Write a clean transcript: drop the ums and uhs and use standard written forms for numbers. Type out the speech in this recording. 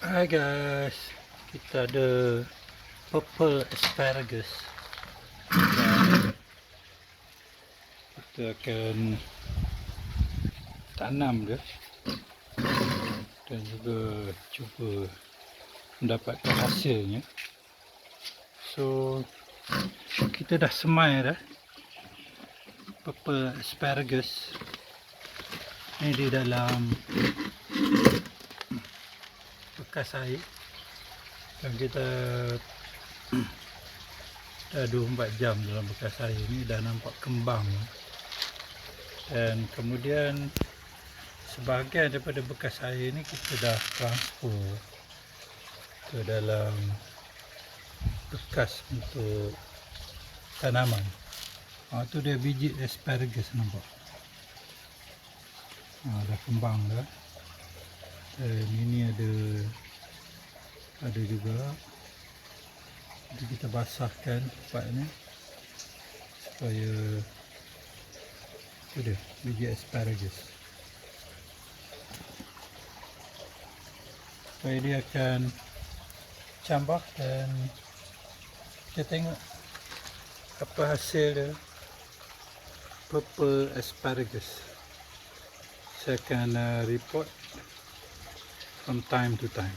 Hai guys, kita ada purple asparagus. Kita akan tanam dia dan juga cuba mendapatkan hasilnya. So kita dah semai dah purple asparagus ni di dalam bekas air, dan kita dah 24 jam dalam bekas air ni, dah nampak kembang. Dan kemudian sebahagian daripada bekas air ni kita dah transfer ke dalam bekas untuk tanaman. Tu dia biji asparagus, nampak? Dah kembang dah. Dan ini ada juga. Jadi kita basahkan tempatnya supaya itu dia biji asparagus, supaya dia akan cambah. Dan kita tengok apa hasil dia, purple asparagus. Saya akan report from time to time.